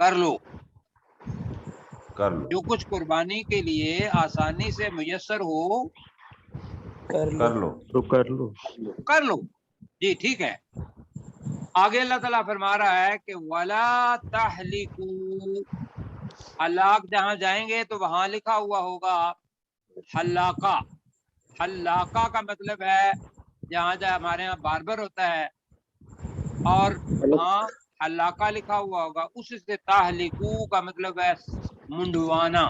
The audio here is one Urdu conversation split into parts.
کر لو، کر لو، جو کچھ قربانی کے لیے آسانی سے میسر ہو کر لو، تو کر لو. کر لو. جی ٹھیک ہے. آگے اللہ تعالیٰ فرما رہا ہے کہ وَلَا تَحْلِقُوا، حلاق جہاں جائیں گے تو وہاں لکھا ہوا ہوگا حلاقہ. حلاقہ کا مطلب ہے جہاں ہمارے یہاں باربر ہوتا ہے اور وہاں حلاقہ لکھا ہوا ہوگا، اس سے تحلقو کا مطلب ہے منڈوانا،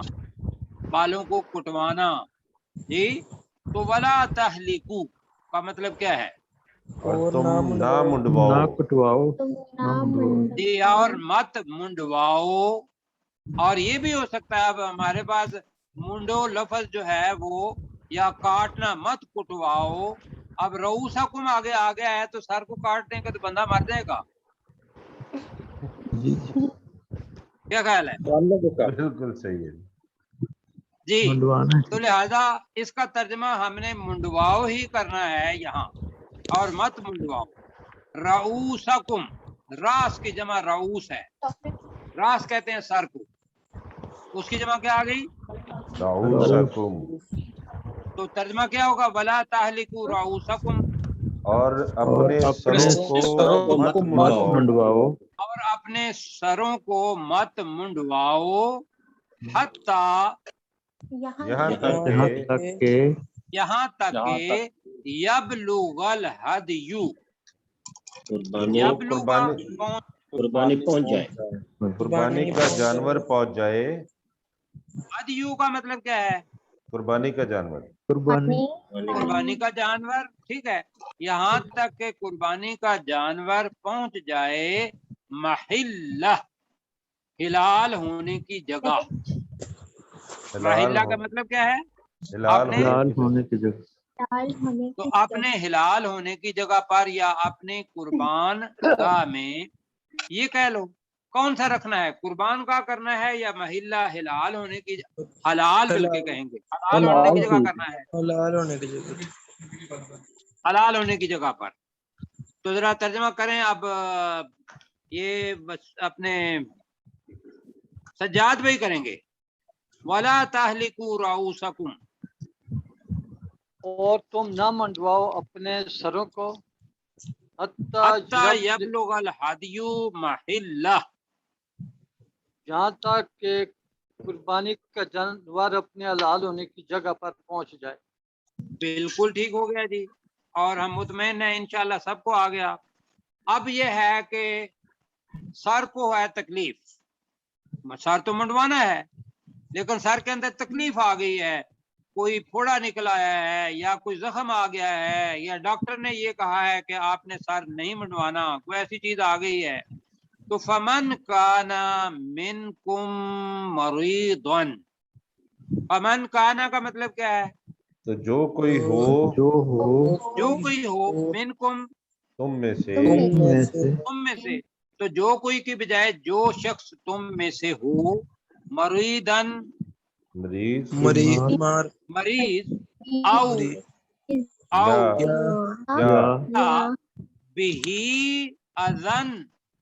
بالوں کو کٹوانا. جی تو ولا تحلقو کا مطلب کیا ہے؟ اور تم نہ نہ منڈواؤ. کٹواؤ، نہ منڈواؤ. جی اور مت منڈواؤ. اور یہ بھی ہو سکتا ہے اب ہمارے پاس منڈو لفظ جو ہے وہ یا کاٹنا، مت کٹواؤ. اب رؤوسکم آگے آ گیا ہے تو سر کو کاٹ دیں گے تو بندہ مر جائے گا. جی کیا خیال ہے؟ بالکل صحیح ہے. جی منڈوانا تو لہذا اس کا ترجمہ ہم نے منڈواؤ ہی کرنا ہے یہاں، اور مت منڈواؤ. رؤوسکم، راس کی جمع رؤوس ہے. راس کہتے ہیں سر کو، اس کی جمع کیا آ گئی؟ رؤوسکم. تو ترجمہ کیا ہوگا؟ ولا تحلقوا رؤوسکم، اور اور اپنے اپنے سروں کو مت مت منڈواؤ. منڈواؤ، اور اپنے سروں کو مت منڈواؤ. حتی، یہاں تک یہاں کہ تک کہ یہاں تک کہ یبلغ الہدی، یبلغ قربانی پہنچ جائے. قربانی کا جانور پہنچ جائے. ہدیو کا مطلب کیا ہے؟ قربانی کا جانور. قربانی کا جانور. ٹھیک ہے. یہاں تک کہ قربانی کا جانور پہنچ جائے محلہ، ہلال ہونے کی جگہ. محلہ کا مطلب کیا ہے؟ ہلال اپنے حلال ہونے کی جگہ. تو اپنے ہلال ہونے کی جگہ پر یا اپنے قربان گاہ میں، یہ کہہ لو کون سا رکھنا ہے، قربان کا کرنا ہے یا محلہ حلال ہونے کی حلال بلکہ کہیں گے حلال ہونے کی جگہ کرنا ہے، حلال ہونے کی جگہ. حلال ہونے کی جگہ پر. تو ذرا ترجمہ کریں اب. یہ بس اپنے سجاد بھائی کریں گے. وَلَا تَحْلِقُوا رُؤُوسَكُمْ، اور تم نہ منڈواؤ اپنے سروں کو حَتَّى يَبْلُغَ الْحَدْيُ مَحِلَّهُ، جہاں تک کہ قربانی کا جانور اپنے حلال ہونے کی جگہ پر پہنچ جائے. بالکل ٹھیک ہو گیا جی. اور ہم مطمئن ہیں انشاءاللہ سب کو آ گیا. اب یہ ہے کہ سر کو ہے تکلیف، سر تو منڈوانا ہے لیکن سر کے اندر تکلیف آ گئی ہے، کوئی پھوڑا نکل آیا ہے یا کوئی زخم آ گیا ہے یا ڈاکٹر نے یہ کہا ہے کہ آپ نے سر نہیں منڈوانا، کوئی ایسی چیز آ گئی ہے. تو فمن کانا منکم مریضن، فمن کانا کا مطلب کیا ہے؟ تو جو کوئی ہو، جو ہو جو کوئی ہو، منکم تم میں سے، تم میں سے. تو جو کوئی کی بجائے جو شخص تم میں سے ہو، مریضن مریض مریض، او یا بہی اذن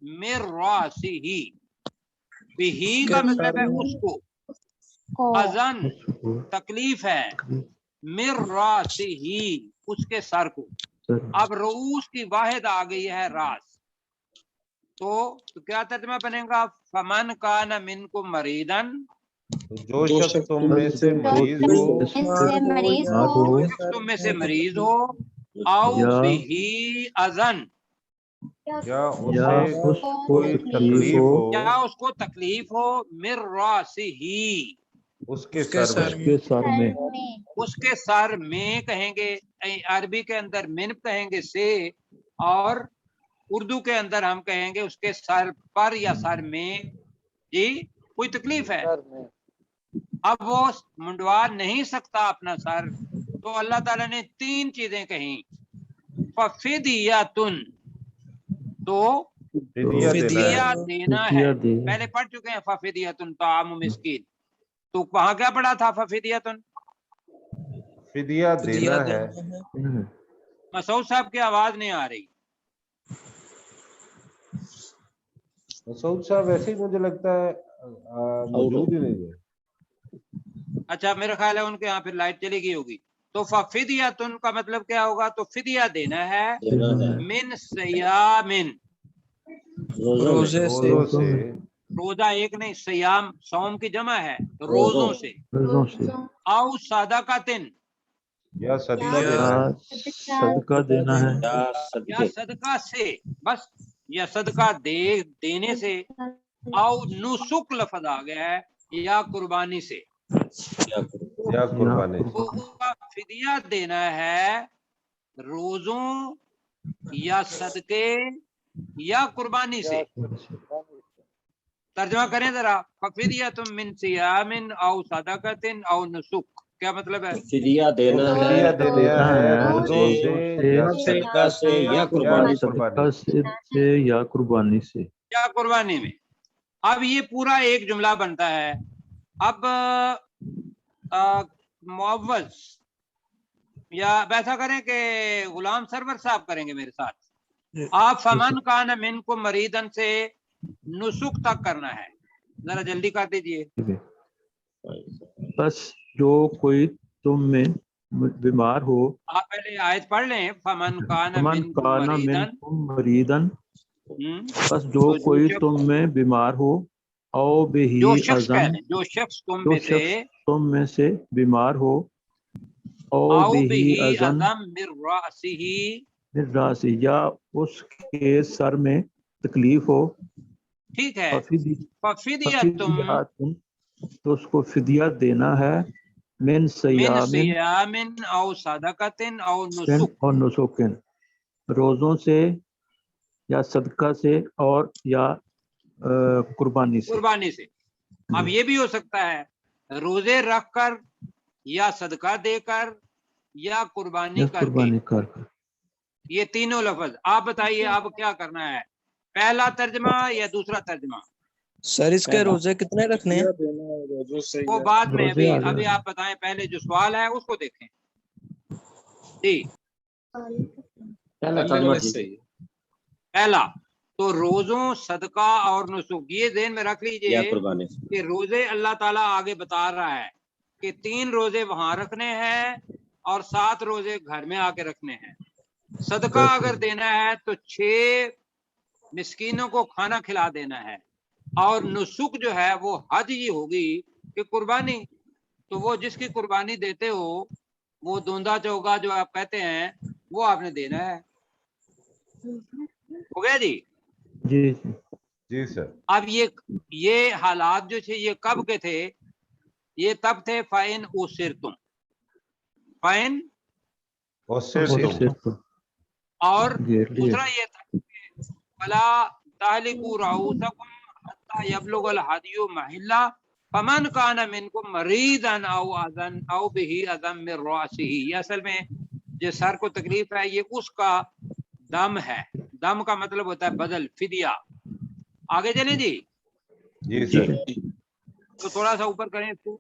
من راسہ، بہی کا مطلب ہے اس کو، اذن تکلیف ہے، من راسہ اس کے سر کو. اب رؤوس کی واحد آ گئی ہے راس، تو کیا ترجمہ بنے گا؟ فمن کان منکم مریضن، جو شخص تم میں سے مریض ہو، جو شخص تم میں سے مریض ہو، او بہی اذن، یا یا اسے اس کو کوئی تکلیف ہو کیا اس کو تکلیف ہو، من راسہ اس کے سر میں. اس کے سر میں. اس کے سر میں کہیں گے، عربی کے اندر من کہیں گے سے، اور اردو کے اندر ہم کہیں گے اس کے سر پر یا سر میں. جی کوئی تکلیف ہے، اب وہ منڈوا نہیں سکتا اپنا سر، تو اللہ تعالیٰ نے 3 چیزیں کہیں. ففدیۃ، تو فدیہ دینا ہے. دینا ہے. فدیہ دے. پہلے پڑھ چکے ہیں ففدیۃ طعام مسکین، تو وہاں کیا پڑھا تھا؟ ففدیۃ. فدیہ دینا ہے. مسعود صاحب کی آواز نہیں آ رہی. مسعود صاحب ویسے ہی مجھے لگتا ہے موجود ہی نہیں ہے. اچھا میرا خیال ہے ان کے یہاں پھر لائٹ چلی گئی ہوگی. تو ففدیۃ کا مطلب کیا ہوگا؟ تو فدیہ دینا ہے من صیام، روزے سے روزوں سے. روزہ ایک نہیں، صیام صوم کی جمع ہے، روزوں سے. روزوں سے او صدقۃ، یا صدقہ یا دینا ہے. صدقہ دینا ہے یا صدقہ سے، بس یا صدقہ دینے سے. او نسک لفظ آ گیا ہے، یا قربانی سے. یا قربانی سے. تو فدیہ دینا ہے روزوں یا صدقے یا قربانی سے. ترجمہ کریں ذرا. ففدیۃ من صیام او صدقۃ او نسک، کیا مطلب ہے؟ فدیہ دینا ہے فدیہ دینا ہے روزوں سے یا صدقہ سے یا قربانی سے. صدقہ سے یا قربانی سے. یا قربانی میں. اب یہ پورا ایک جملہ بنتا ہے. اب معوض یا ایسا کریں کہ غلام سرور صاحب کریں گے میرے ساتھ. آپ فمن کان منکم مریضن سے نسک تک کرنا ہے، ذرا جلدی کر دیجئے. بس جو کوئی تم میں بیمار ہو، آپ پہلے آیت پڑھ لیں. فمن کان فمن منکم کان مریضن، منکم مریضن، بس تو جو کوئی تم میں بیمار ہو، او بہی جو شخص اذن، کہہ لیں، جو شخص تم جو میں سے، شخص تم میں سے بیمار ہو، او او بہی بہی اذن اذم من رأسہ، من راس، یا اس کے سر میں تکلیف ہو، ٹھیک ہے. ففدیۃ ففدیۃ تو اس کو فدیہ دینا ہے من من صیام صیام او صدقۃ او نسک، اور نسکن، روزوں سے یا صدقہ سے اور یا قربانی سے. قربانی سے. اب یہ بھی ہو سکتا ہے روزے رکھ کر یا صدقہ دے کر یا قربانی یا کر کے. قربانی کر کر. یہ تینوں لفظ. آپ بتائیے آپ کیا کرنا ہے، پہلا ترجمہ یا دوسرا ترجمہ؟ سر اس کے روزے کتنے رکھنے ہیں؟ وہ بعد میں، روزے آ ابھی گئے. آپ بتائیں. پہلے جو سوال ہے اس کو دیکھیں. جی پہلا تو روزوں، صدقہ اور نسک، یہ ذہن میں رکھ لیجئے کہ روزے اللہ تعالیٰ آگے بتا رہا ہے کہ 3 روزے وہاں رکھنے ہیں اور 7 روزے گھر میں آ کے رکھنے ہیں. صدقہ اگر دینا ہے تو 6 مسکینوں کو کھانا کھلا دینا ہے. اور نسک جو ہے وہ حج ہی ہوگی کہ قربانی. تو وہ جس کی قربانی دیتے ہو، وہ دوندا چوگا جو آپ کہتے ہیں، وہ آپ نے دینا ہے. ہو گیا جی؟ جی جی سر. اب یہ حالات جو تھے یہ کب کے تھے؟ یہ تب تھے فَإِنْ أُسِرْتُمْ، فَإِنْ اور دوسرا یہ تھا فَلَا تَحْلِقُوا رُؤُوسَكُمْ حَتَّى يَبْلُغَ الْهَدْيُ مَحِلَّهُ فَمَنْ كَانَ مِنْكُمْ مَرِيضًا أَوْ بِهِ أَذًى مِّن رَأْسِهِ. یہ اصل میں جو سر کو تکلیف ہے یہ اس کا دم ہے. دم کا مطلب ہوتا ہے بدل، فدیہ. آگے چلیں جی. جی سر. تو تھوڑا سا اوپر کریں اس کو.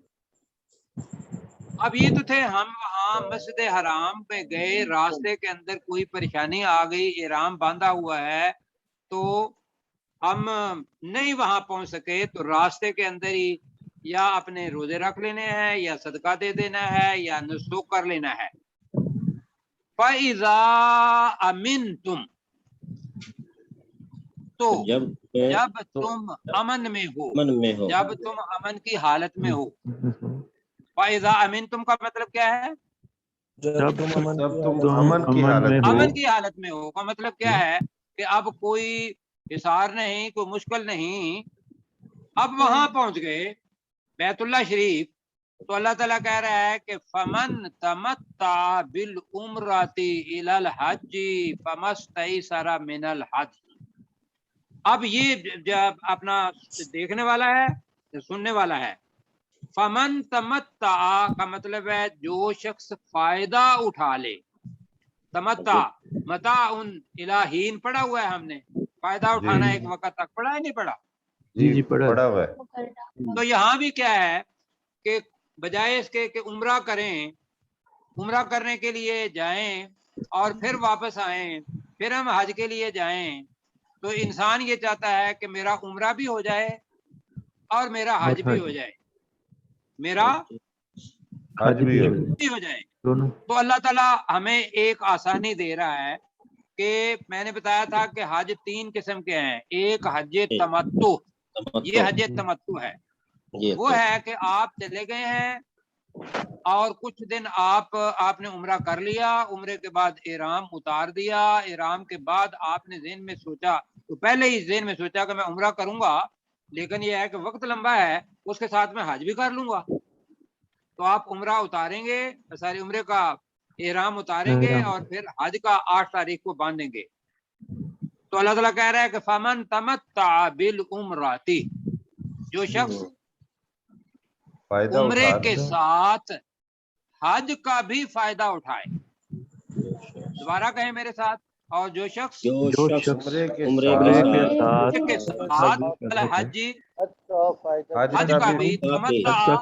اب یہ تو تھے ہم وہاں مسجد حرام پہ گئے، راستے کے اندر کوئی پریشانی آ گئی، احرام باندھا ہوا ہے تو ہم نہیں وہاں پہنچ سکے، تو راستے کے اندر ہی یا اپنے روزے رکھ لینے ہیں یا صدقہ دے دینا ہے یا نسک کر لینا ہے. فَإِذَا أَمِنْتُمْ، تو جب تم امن میں ہو، جب تم امن کی حالت میں ہو. فَإِذَا أَمِنْتُمْ کا مطلب کیا ہے؟ جب تم امن کی حالت میں امن کی حالت میں ہو کا مطلب کیا ہے کہ اب کوئی حصار نہیں، کوئی مشکل نہیں. اب وہاں پہنچ گئے بیت اللہ شریف، تو اللہ تعالیٰ کہہ رہا ہے کہ فَمَن تَمَتَّعَ بِالْعُمْرَةِ إِلَى الْحَجِّ فَمَا اسْتَيْسَرَ مِنَ الْحَدْيِ. اب یہ جب اپنا دیکھنے والا ہے، سننے والا ہے. فمن تمتع کا مطلب ہے جو شخص فائدہ اٹھا لے. تمتع متاع الہین پڑھا ہوا ہے ہم نے، فائدہ اٹھانا ایک وقت تک پڑھا ہے، نہیں پڑھا؟ جی پڑھا ہوا ہے. تو یہاں بھی کیا ہے کہ بجائے اس کے کہ عمرہ کریں، عمرہ کرنے کے لیے جائیں اور پھر واپس آئیں، پھر ہم حج کے لیے جائیں، تو انسان یہ چاہتا ہے کہ میرا عمرہ بھی ہو جائے اور میرا حج بھی ہو جائے، میرا حج بھی ہو بھی ہو جائے۔ تو اللہ تعالیٰ ہمیں ایک آسانی دے رہا ہے کہ میں نے بتایا تھا کہ حج 3 قسم کے ہیں۔ ایک حج تمتع، یہ حج تمتع ہے، وہ ہے کہ آپ چلے گئے ہیں اور کچھ دن آپ نے عمرہ کر لیا، عمرے کے بعد احرام اتار دیا، احرام کے بعد آپ نے ذہن میں سوچا، تو پہلے ہی ذہن میں سوچا کہ میں عمرہ کروں گا، لیکن یہ ہے کہ وقت لمبا ہے، اس کے ساتھ میں حج بھی کر لوں گا، تو آپ عمرہ اتاریں گے، ساری عمرے کا احرام اتاریں گے اور پھر حج کا 8 تاریخ کو باندھیں گے۔ تو اللہ تعالیٰ کہہ رہا ہے کہ فمن تمتع بالعمرۃ، جو شخص فائدہ عمرے اٹھا کے ساتھ حج کا بھی فائدہ اٹھائے، دوبارہ کہیں میرے ساتھ، اور جو شخص جو شخص عمرے کے عمرے کے ساتھ الحج حج حج کا بھی تمتع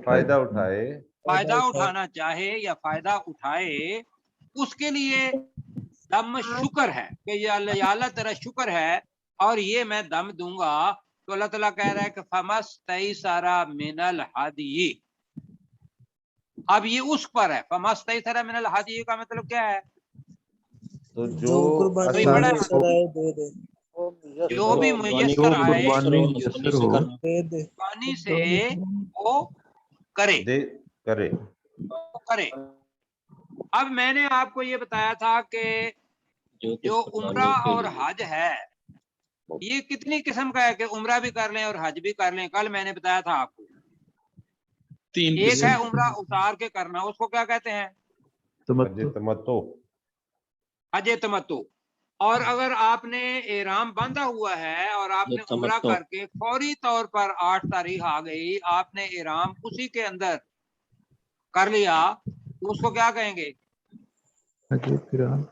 فائدہ اٹھائے، فائدہ اٹھانا چاہے یا فائدہ اٹھائے، اس کے لیے دم شکر ہے کہ یا اللہ تیرا شکر ہے اور یہ میں دم دوں گا۔ تو اللہ تعالیٰ کہہ رہا ہے کہ فمستیسر من الہدی، اب یہ اس پر ہے، فمستیسر من الہدی کا مطلب کیا ہے؟ تو جو جو قربانی بڑا میسر آئے دے دے، جو بھی میسر آئے دے قربانی سے وہ کرے دے کرے۔ کرے۔ اب میں نے آپ کو یہ بتایا تھا کہ جو عمرہ اور حج ہے یہ کتنی قسم کا ہے کہ عمرہ بھی کر لیں اور حج بھی کر لیں؟ کل میں نے بتایا تھا آپ کو، ایک ہے عمرہ اتار کے کرنا، اس کو کیا کہتے ہیں؟ حج تمتع۔ حج تمتع۔ اور اگر آپ نے احرام باندھا ہوا ہے اور آپ نے عمرہ کر کے فوری طور پر 8 تاریخ آ گئی، آپ نے احرام اسی کے اندر کر لیا، تو اس کو کیا کہیں گے؟ حج قران۔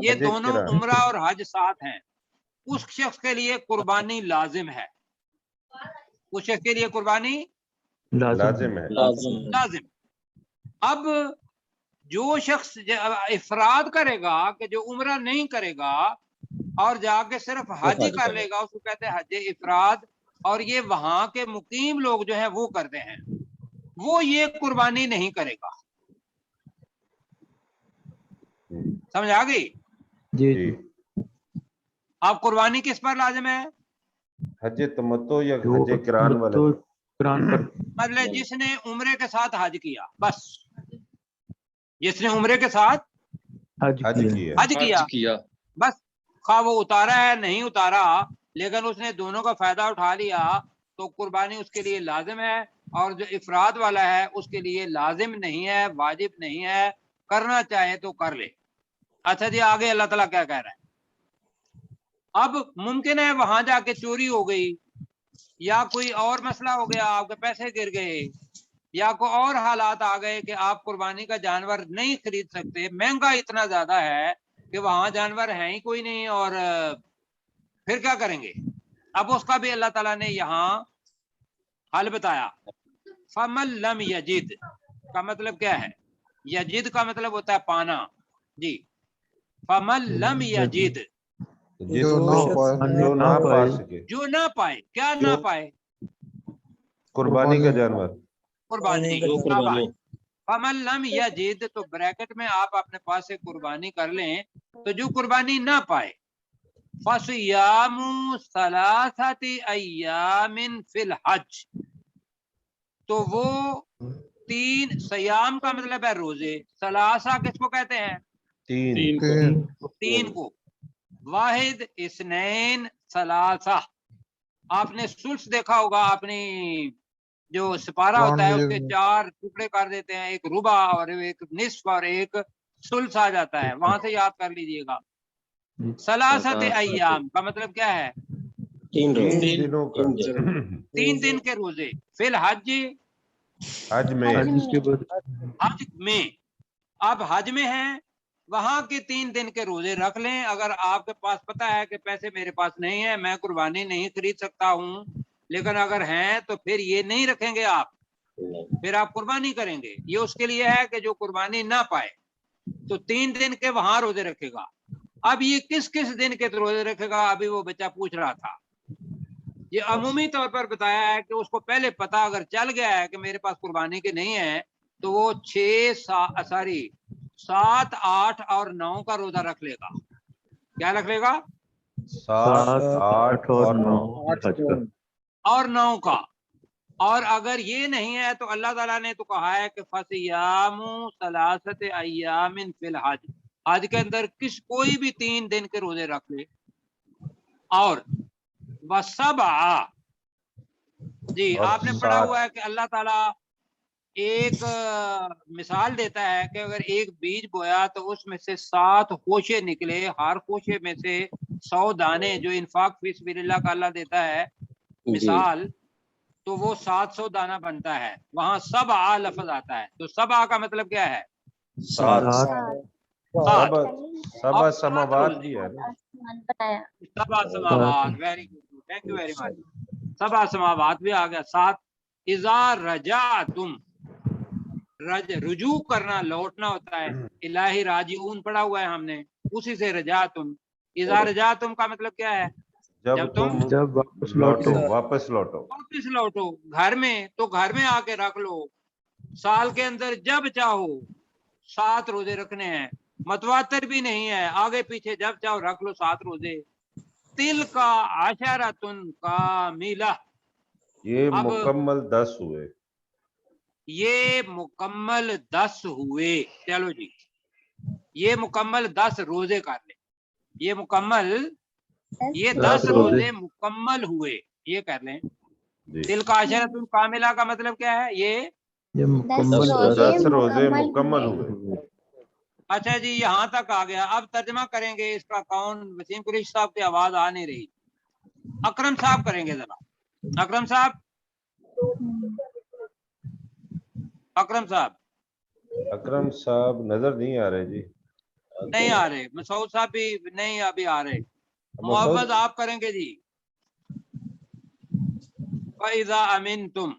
یہ دونوں عمرہ اور حج ساتھ ہیں۔ اس شخص کے لیے قربانی لازم ہے، اس شخص کے لیے قربانی لازم ہے۔ لازم۔ اب جو شخص افراد کرے گا کہ جو عمرہ نہیں کرے گا اور جا کے صرف حج ہی کر لے گا، اس کو کہتے ہیں حج افراد، اور یہ وہاں کے مقیم لوگ جو ہیں وہ کرتے ہیں، وہ یہ قربانی نہیں کرے گا۔ سمجھ آ گئی؟ جی۔ اب قربانی کس پر لازم ہے؟ حج تمتع یا حج قران والے؟ مطلب جس نے عمرے کے ساتھ حج کیا، بس جس نے عمرے کے ساتھ حج کیا بس، خواہ وہ اتارا ہے نہیں اتارا، لیکن اس نے دونوں کا فائدہ اٹھا لیا، تو قربانی اس کے لیے لازم ہے۔ اور جو افراد والا ہے اس کے لیے لازم نہیں ہے، واجب نہیں ہے، کرنا چاہے تو کر لے۔ اچھا جی، آگے اللہ تعالیٰ کیا کہہ رہا ہے؟ اب ممکن ہے وہاں جا کے چوری ہو گئی، یا کوئی اور مسئلہ ہو گیا، آپ کے پیسے گر گئے، یا کوئی اور حالات آ گئے کہ آپ قربانی کا جانور نہیں خرید سکتے، مہنگا اتنا زیادہ ہے کہ وہاں جانور ہیں ہی کوئی نہیں، اور پھر کیا کریں گے؟ اب اس کا بھی اللہ تعالیٰ نے یہاں حل بتایا۔ فَمَن لَمْ یجد کا مطلب کیا ہے؟ یجد کا مطلب ہوتا ہے پانا، جی۔ فَمَن لَمْ یجد، جو نہ پا سکے، جو نہ پائے، کیا نہ پائے؟ قربانی کا جانور، قربانی۔ فَمَن لَمْ یجد، تو بریکٹ میں آپ اپنے پاس سے قربانی کر لیں، تو جو قربانی نہ پائے، فَصِيَامُ ثَلَاثَةِ أَيَّامٍ فِي الْحَجِّ، تو وہ 3 سیام کا مطلب ہے روزے، ثلاثہ کس کو کہتے ہیں؟ 3 کو، واحد اثنین ثلاثہ۔ آپ نے سلس دیکھا ہوگا، اپنی جو سپارہ ہوتا ہے اس کے 4 ٹکڑے کر دیتے ہیں، ایک ربع اور ایک نصف اور ایک سلس آ جاتا ہے، وہاں سے یاد کر لیجئے گا۔ ثلاثت ایام کا مطلب کیا ہے؟ 3 دن کے روزے، فی الحج، حج میں۔ حج میں، آپ حج میں ہیں، وہاں کے 3 دن کے روزے رکھ لیں۔ اگر آپ کے پاس پتہ ہے کہ پیسے میرے پاس نہیں ہے، میں قربانی نہیں خرید سکتا ہوں، لیکن اگر ہیں تو پھر یہ نہیں رکھیں گے آپ، پھر آپ قربانی کریں گے۔ یہ اس کے لیے ہے کہ جو قربانی نہ پائے، تو 3 دن کے وہاں روزے رکھے گا۔ اب یہ کس کس دن کے روزے رکھے گا؟ ابھی وہ بچہ پوچھ رہا تھا. یہ عمومی طور پر بتایا ہے کہ اس کو پہلے پتا اگر چل گیا ہے کہ میرے پاس قربانی کے نہیں ہے تو وہ 7، 8 اور 9 کا روزہ رکھ لے گا. کیا رکھ لے گا؟ 7، 8 اور 9. اور 9 کا. اور اگر یہ نہیں ہے تو اللہ تعالیٰ نے تو کہا ہے کہ فصیام ثلاثۃ ایام فی الحج، حج کے اندر کوئی بھی 3 دن کے روزے رکھ لے. اور وسبع، جی اور آپ نے پڑھا 7. ہوا ہے کہ اللہ تعالیٰ ایک مثال دیتا ہے کہ اگر ایک بیج بویا تو اس میں سے 7 خوشے نکلے، ہر خوشے میں سے 100 دانے، جو انفاق فی سبیل اللہ کا اللہ دیتا ہے مثال، تو وہ 700 دانہ بنتا ہے. وہاں سبع لفظ آتا ہے، تو سبع کا مطلب کیا ہے؟ 7. 7. سبع سماوات بھی ہے نا. سبع سماوات، very good, thank you very much. سبع سماوات بھی آ گیا. 7 اذا رجعتم، رجوع کرنا، لوٹنا ہوتا ہے. الہی راجعون پڑھا ہوا ہے ہم نے، اسی سے رجعتم. اذا رجعتم کا مطلب کیا ہے؟ جب تم واپس لوٹو، لوٹو. واپس لوٹو. واپس لوٹو گھر میں، تو گھر میں آ کے رکھ لو. سال کے اندر جب چاہو 7 روزے رکھنے ہیں، متواتر بھی نہیں ہے، آگے پیچھے جب چاہو رکھ لو 7 روزے. تل کا عشرۃ کاملہ، یہ اب مکمل 10 ہوئے. یہ مکمل 10 ہوئے. چلو جی، یہ مکمل 10 روزے کر لیں. یہ مکمل، یہ 10 روزے مکمل ہوئے، یہ کر لیں. جی. تل کا عشرۃ کاملہ کا مطلب کیا ہے؟ یہ مکمل 10 روزے مکمل ہوئے. اچھا جی، یہاں تک آ گیا. اب ترجمہ کریں گے اس کا. کون؟ وسیم قریشی صاحب کی آواز آ نہیں رہی. اکرم صاحب کریں گے ذرا. اکرم صاحب، اکرم صاحب. اکرم صاحب نظر نہیں آ رہے جی. نہیں آ رہے. مسعود صاحب بھی نہیں ابھی آ رہے. مسعود، محمد آپ کریں گے جی. فَإِذَا أَمِنْتُمْ،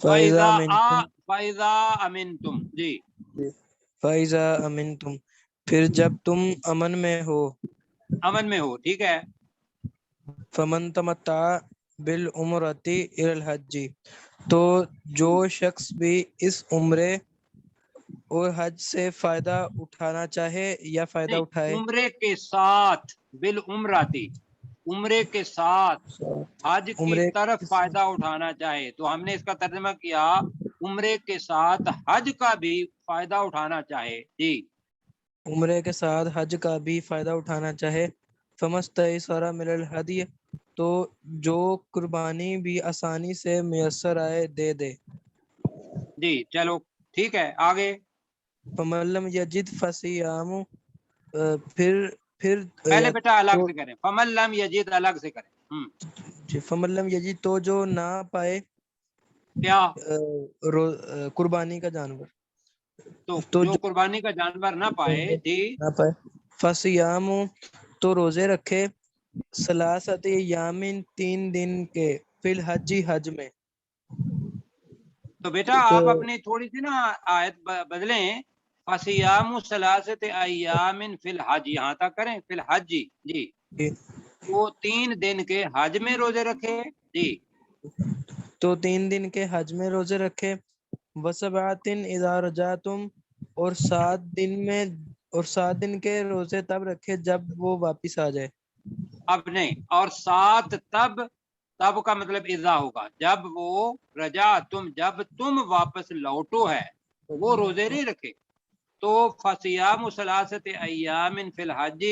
فَإِذَا أَمِنْتُمْ، جی. فَإِذَا أَمِنْتُمْ، پھر جب تم امن میں ہو. امن میں ہو، ٹھیک ہے. فَمَن تَمَتَّعَ بِالْعُمْرَةِ إِلَى الْحَجِّ، تو جو شخص بھی اس عمرے اور حج سے فائدہ اٹھانا چاہے یا فائدہ اٹھائے. عمرے کے ساتھ، بالعمراتی، عمرے کے ساتھ حج کی عمرے طرف فائدہ اٹھانا چاہے، تو ہم نے اس کا ترجمہ کیا عمرے کے ساتھ حج کا بھی فائدہ اٹھانا چاہے. جی، عمرے کے ساتھ حج کا بھی فائدہ اٹھانا چاہے. فَمَسْتَيْسَرَ مِنَ الْهَدْيِ، تو جو قربانی بھی آسانی سے میسر آئے دے دے. جی چلو ٹھیک ہے، آگے. فَمَن لَّمْ يَجِدْ فَصِيَامُ، پھر پہلے بیٹا الگ سے کریں. فَمَن لَّمْ يَجِدْ الگ سے کریں. فَمَن لَّمْ يَجِدْ، تو جو نہ پائے کیا؟ قربانی کا جانور. تو جو قربانی کا جانور نہ پائے، جی، نہ پائے. فَصِيَامُ، تو روزے رکھے. ثلاثۃ ایام، 3 دن کے. فی الحج، حج میں. تو بیٹا آپ اپنی تھوڑی سی نا آیت بدلیں. فَصِيَامُ ثَلَاثَةِ أَيَّامٍ فِي الْحَجِّ، یہاں تک کریں. فی الحج، جی، وہ 3 دن کے حج میں روزے رکھے. جی، تو 3 دن کے حج میں روزے رکھے. وَسَبْعَةٍ إِذَا رَجَعْتُمْ، اور 7 دن کے روزے تب رکھے جب وہ واپس آ جائے. اب نہیں. اور 7 تب کا مطلب اذا ہوگا جب وہ جب تم واپس لوٹو ہے، وہ روزے نہیں رکھے. تو فَصِيَامُ ثَلَاثَةِ أَيَّامٍ فِي الْحَجِّ،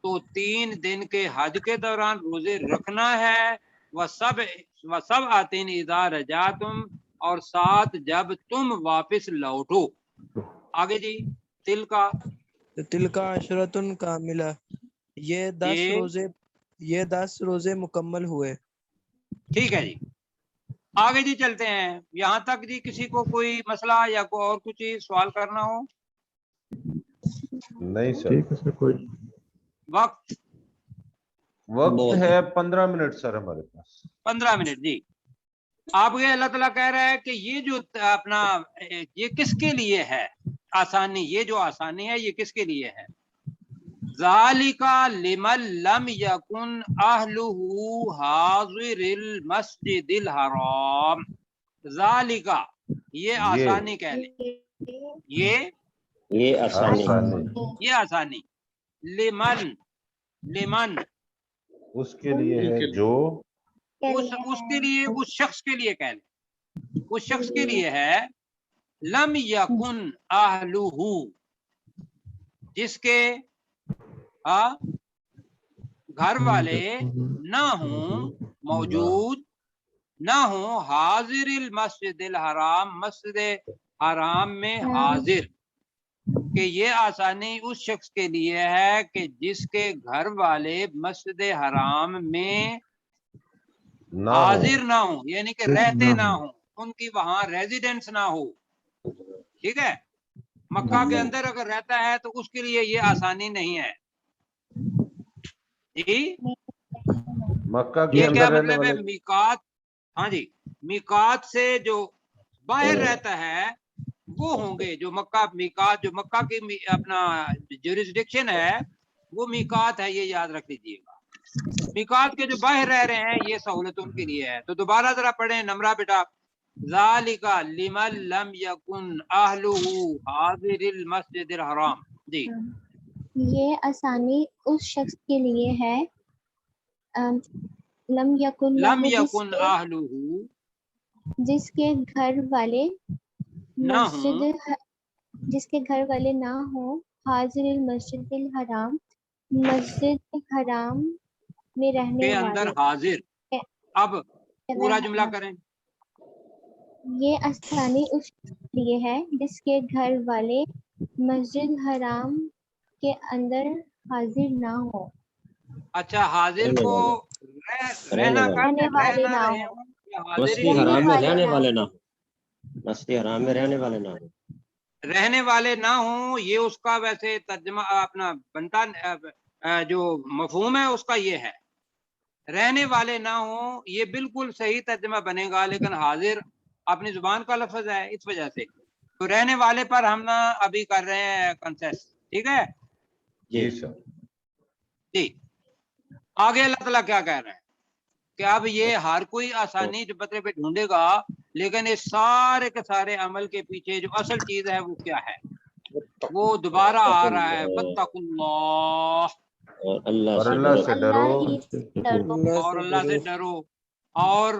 تو 3 دن کے حج کے دوران روزے رکھنا ہے. وَسَبْعَةٍ إِذَا رَجَعْتُمْ، اور 7 جب تم واپس لوٹو. آگے جی. تِلْکَ عَشْرَةٌ کاملہ، یہ 10 روزے مکمل ہوئے. ٹھیک ہے جی. آگے جی چلتے ہیں. یہاں تک جی کسی کو کوئی مسئلہ یا کوئی اور کچھ سوال کرنا ہو؟ نہیں سر. ٹھیک ہے سر. کوئی وقت ہے 15 منٹ سر ہمارے پاس. 15 منٹ. جی، آپ یہ اللہ تعالیٰ کہہ رہا ہے کہ یہ جو اپنا یہ کس کے لیے ہے آسانی، یہ جو آسانی ہے یہ کس کے لیے ہے؟ ذالکا لمن لم یکن اہلہ حاضر المسجد الحرام، ذالکا یہ آسانی کہہ لیں، یہ آسانی، لمن اس کے لیے ہے جو، اس کے لیے، اس شخص کے لیے کہہ لیں، اس شخص کے لیے ہے لم یکن اہلہ، جس کے گھر والے نہ ہوں، موجود نہ ہوں، حاضر المسجد الحرام، مسجد حرام میں حاضر، کہ یہ آسانی اس شخص کے لیے ہے کہ جس کے گھر والے مسجد حرام میں حاضر نہ ہوں، یعنی کہ رہتے نہ ہوں، ان کی وہاں ریزیڈنس نہ ہو، ٹھیک ہے، مکہ کے اندر اگر رہتا ہے تو اس کے لیے یہ آسانی نہیں ہے، جی مکہ کے یہ کیا اندر رہنے مطلب ہے؟ والے، میقات، ہاں جی، میقات سے جو باہر رہتا ہے وہ ہوں گے، جو مکہ میقات، جو مکہ کی اپنا جوریسڈکشن ہے وہ میقات ہے، یہ یاد رکھ لیجیے گا۔ میقات کے جو باہر رہ رہے ہیں یہ سہولت ان کے لیے ہے۔ تو دوبارہ ذرا پڑھیں نمرہ بیٹا، ذالک لمن لم یکن اہلہ حاضر المسجد الحرام، جی یہ آسانی اس شخص کے لیے ہے لم یکن اہلہ، جس کے گھر والے نہ مسجد ہوں، جس کے گھر والے نہ ہوں، حاضر المسجد الحرام، مسجد حرام میں رہنے کے اندر والے، حاضر۔ اب پورا جملہ کریں، یہ آسانی اس شخص کے لیے ہے جس کے گھر والے مسجد حرام کے اندر حاضر نہ ہو۔ اچھا، حاضر کو رہنا رہنے والے نہ رہے ہوں، ہوں یا حاضر مسجد حرام میں رہنے نہ والے نہ ہوں، مسجد حرام میں رہنے والے نہ ہوں، رہنے والے نہ ہوں، یہ اس کا ویسے ترجمہ اپنا بنتا جو مفہوم ہے اس کا یہ ہے، رہنے والے نہ ہوں، یہ بالکل صحیح ترجمہ بنے گا، لیکن حاضر اپنی زبان کا لفظ ہے اس وجہ سے، تو رہنے والے پر ہم نہ ابھی کر رہے ہیں کنسیس، ٹھیک ہے جی سر، جی۔ آگے اللہ تعالیٰ کیا کہہ رہے ہیں کہ اب یہ ہر کوئی آسانی جو پترے پہ ڈھونڈے گا، لیکن اس سارے کے سارے عمل کے پیچھے جو اصل چیز ہے وہ کیا ہے؟ وہ دوبارہ آ رہا ہے، فاتقوا اللہ، اور اللہ سے ڈرو، اور اللہ سے ڈرو، اور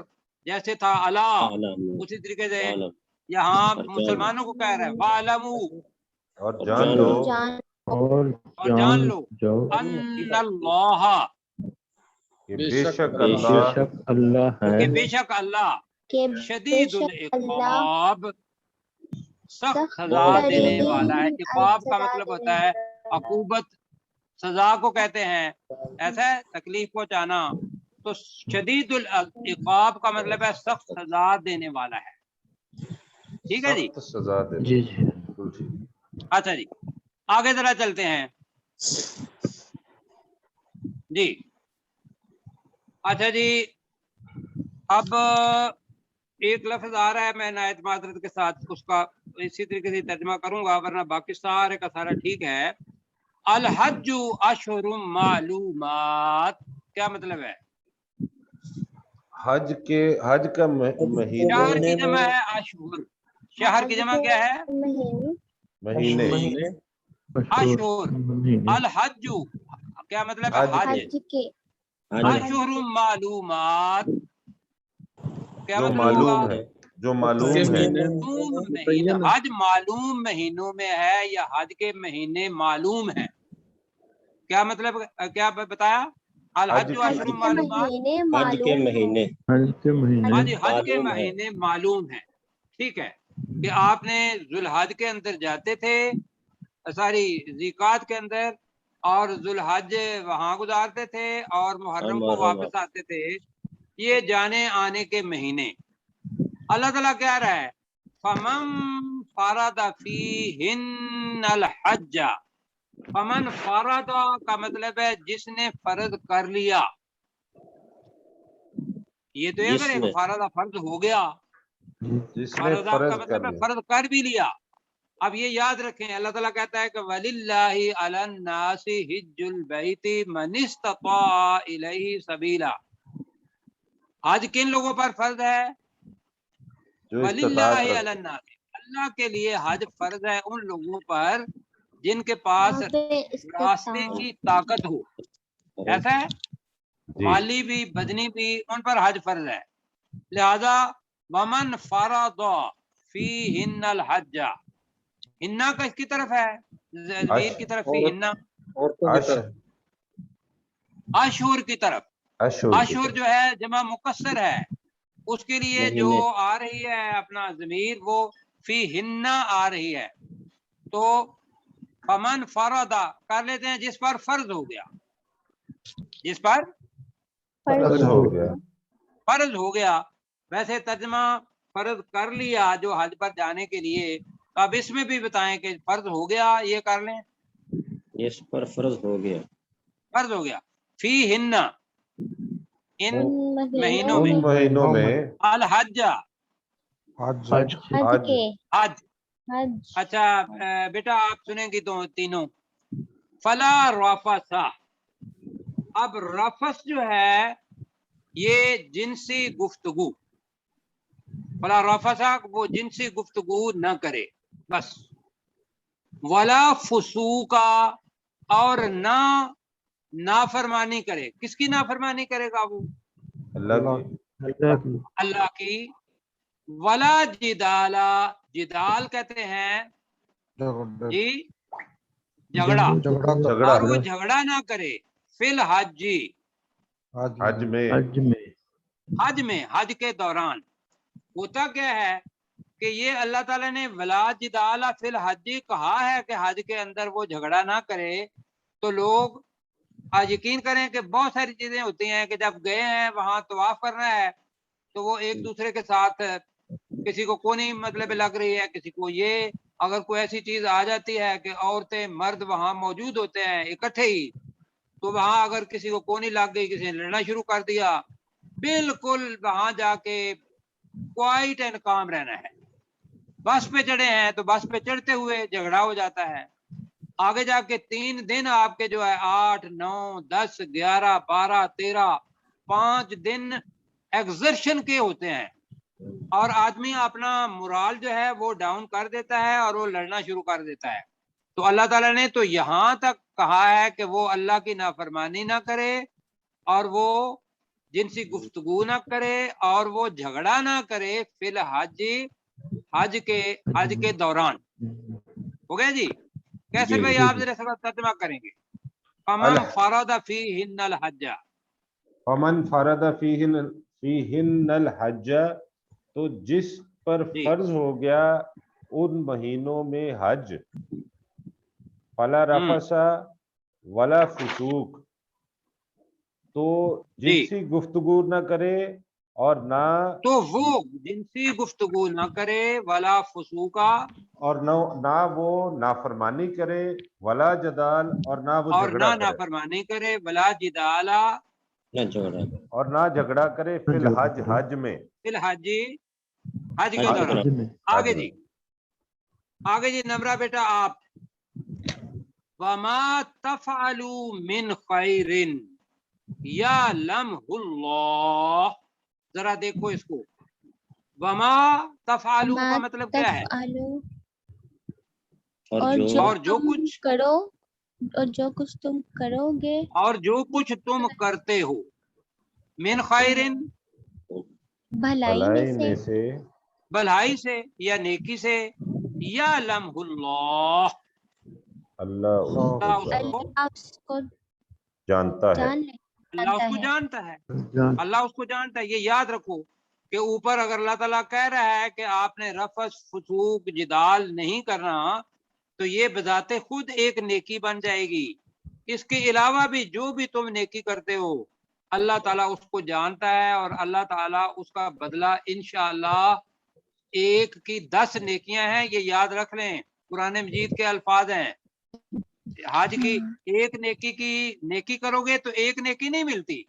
جیسے تھا اللہ، اعلم، اسی طریقے سے اعلم، یہاں اور مسلمانوں کو کہہ رہا ہے وَاعْلَمُوا، اور جان لو، اور جان لو ان اللہ، کہ بے شک بے اللہ شک اللہ کہ ہے بے شک اللہ کہ شدید بے شک اللہ العقاب، سخت سخت سزا دینے والا ہے۔ عقاب کا مطلب ہوتا ہے عقوبت، سزا کو کہتے ہیں، ایسا ہے تکلیف پہنچانا، تو شدید العقاب کا مطلب ہے سخت سزا دینے والا ہے، ٹھیک ہے جی۔ سخت سزا دے، جی جی بالکل ٹھیک۔ اچھا جی آگے ذرا چلتے ہیں جی۔ اچھا جی، اب ایک لفظ آ رہا ہے، میں نہایت معذرت کے ساتھ اس کا اسی طریقے سے ترجمہ کروں گا، ورنہ باقی سارے کا سارا ٹھیک ہے۔ الحج اشہر معلومات، کیا مطلب ہے؟ حج کا مہینے، شہر کی جمع ہے اشہر، شہر کی جمع کیا ہے؟ مہینے، اشہر، الحج کیا مطلب ہے؟ حج، حج کے اشہر معلومات کیا جو مطلب معلوم ہوگا؟ ہے، جو معلوم ہے، معلوم مہینہ، حج معلوم مہینوں میں ہے یا حج کے مہینے معلوم ہیں؟ کیا مطلب، کیا بتایا؟ الحج اشہر معلومات، حج کے مہینے، حج کے مہینے ہاں جی، حج کے معلوم ہے، مہینے معلوم ہیں، ٹھیک ہے، کہ آپ نے ذوالحج کے اندر جاتے تھے، ساری ذیقات کے اندر، اور ذوالحج وہاں گزارتے تھے اور محرم کو واپس آتے تھے، یہ جانے آنے کے مہینے۔ اللہ تعالیٰ کہہ رہا ہے فَمَن فَرَضَ فِيهِنَّ الْحَجَّ، فمن فرض کا مطلب ہے جس نے فرض کر لیا، یہ تو جس اگر ایک نے، فرض فرض ہو گیا، جس نے فرض کا فرض مطلب کر ہے لیا، فرض کر بھی لیا، اب یہ یاد رکھیں اللہ تعالیٰ کہتا ہے کہ وَلِلَّهِ عَلَى النَّاسِ حِجُّ الْبَيْتِ مَنِ اسْتَطَاعَ إِلَيْهِ سَبِيلًا. حج کن لوگوں پر فرض ہے؟ جو وَلِلَّهِ استطاعت عَلَى رکھتے النَّاسِ، اللہ کے لیے حج فرض ہے ان لوگوں پر جن کے پاس راستے کی طاقت ہو. ایسا ہے جی مالی بھی بدنی بھی ان پر حج فرض ہے. لہذا ومن فرض فیہن الحج، ہننا کس کی طرف ہے؟ ضمیر کی طرف فیہن، اشہر کی طرف. اشہر جو ہے جمع مقصر ہے، اس کے لیے جو آ رہی ہے اپنا ضمیر وہ فیہن آ رہی ہے. تو فمن فرض کر لیتے ہیں جس پر فرض ہو گیا، جس پر فرض ہو گیا. فرض ہو گیا. ویسے ترجمہ فرض کر لیا جو حج پر جانے کے لیے. اب اس میں بھی بتائیں کہ فرض ہو گیا، یہ کر لیں اس پر فرض ہو گیا. فرض ہو گیا. فی ہن، ان مہینوں ان میں، مہینوں میں الحج حج حج حج. اچھا بیٹا آپ سنیں گی تو تینوں. فلا رفث، اب رفث جو ہے یہ جنسی گفتگو، فلا رفث وہ جنسی گفتگو نہ کرے بس. ولا فسوق، اور نہ نافرمانی کرے. کس کی نافرمانی کرے گا وہ؟ اللہ کی. ولا جدال، جدال کہتے ہیں جی جھگڑا، اور وہ جھگڑا نہ کرے فی الحج، حج میں حج میں، حج کے دوران. ہوتا کیا ہے کہ یہ اللہ تعالیٰ نے ولا جدال فی الحج کہا ہے کہ حج کے اندر وہ جھگڑا نہ کرے. تو لوگ یقین کریں کہ بہت ساری چیزیں ہوتی ہیں کہ جب گئے ہیں وہاں طواف کرنا ہے تو وہ ایک دوسرے کے ساتھ، کسی کو کونی مطلب لگ رہی ہے، کسی کو یہ، اگر کوئی ایسی چیز آ جاتی ہے کہ عورتیں مرد وہاں موجود ہوتے ہیں اکٹھے ہی، تو وہاں اگر کسی کو کونی لگ گئی، کسی نے لڑنا شروع کر دیا، بالکل وہاں جا کے کوائٹ اینڈ کام رہنا ہے. بس پہ چڑھے ہیں تو بس پہ چڑھتے ہوئے جھگڑا ہو جاتا ہے. آگے جا کے 3 دن آپ کے جو ہے 8 9 10 11 12 13 5 دن ایگزرشن کے ہوتے ہیں، اور آدمی اپنا مورال جو ہے وہ ڈاؤن کر دیتا ہے اور وہ لڑنا شروع کر دیتا ہے. تو اللہ تعالیٰ نے تو یہاں تک کہا ہے کہ وہ اللہ کی نافرمانی نہ کرے، اور وہ جنسی گفتگو نہ کرے، اور وہ جھگڑا نہ کرے فی الحج، حج کے دوران. ہو گیا جی؟ کیسے بھائی آپ ذرا ترجمہ کریں گے؟ فمن فرض فیہن الحج، فمن فرض فیہن الحج، تو جس پر فرض ہو گیا ان مہینوں میں حج. فلا رفث ولا فسوق، تو جنسی گفتگو نہ کرے اور نہ، تو وہ جنسی گفتگو نہ کرے، ولا فسوقا، اور نہ وہ نافرمانی کرے، ولا جدال، اور نہ وہ اور جھگڑا نہ کرے، نافرمانی کرے، ولا جدالا، اور نہ جھگڑا کرے فی الحج، حج میں، فی الحج، حج کے دوران. آگے جی، آگے جی نمرہ بیٹا آپ. وما تفعلوا من خیر یعلمہ اللہ، ذرا دیکھو اس کو. وما تفعلوا کا مطلب کیا ہے؟ اور جو کچھ کرو، اور جو کچھ تم کرو گے، اور جو کچھ تم کرتے ہو، من خیرن بھلائی میں سے، بھلائی سے یا نیکی سے، یعلمہ اللہ، اللہ اس کو جانتا ہے. اللہ اس کو جانتا ہے، اللہ اس کو جانتا ہے. یہ یاد رکھو کہ اوپر اگر اللہ تعالیٰ کہہ رہا ہے کہ آپ نے رفث فسوق جدال نہیں کرنا، تو یہ بذات خود ایک نیکی بن جائے گی. اس کے علاوہ بھی جو بھی تم نیکی کرتے ہو اللہ تعالیٰ اس کو جانتا ہے، اور اللہ تعالیٰ اس کا بدلہ انشاءاللہ 1 کی 10 نیکیاں ہیں. یہ یاد رکھ لیں، قرآن مجید کے الفاظ ہیں. حج کی 1 نیکی کی نیکی کرو گے تو 1 نیکی نہیں ملتی.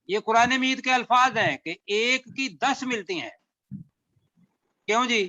یہ قرآن مجید کے الفاظ ہیں کہ 1 کی 10 ملتی ہیں. کیوں جی؟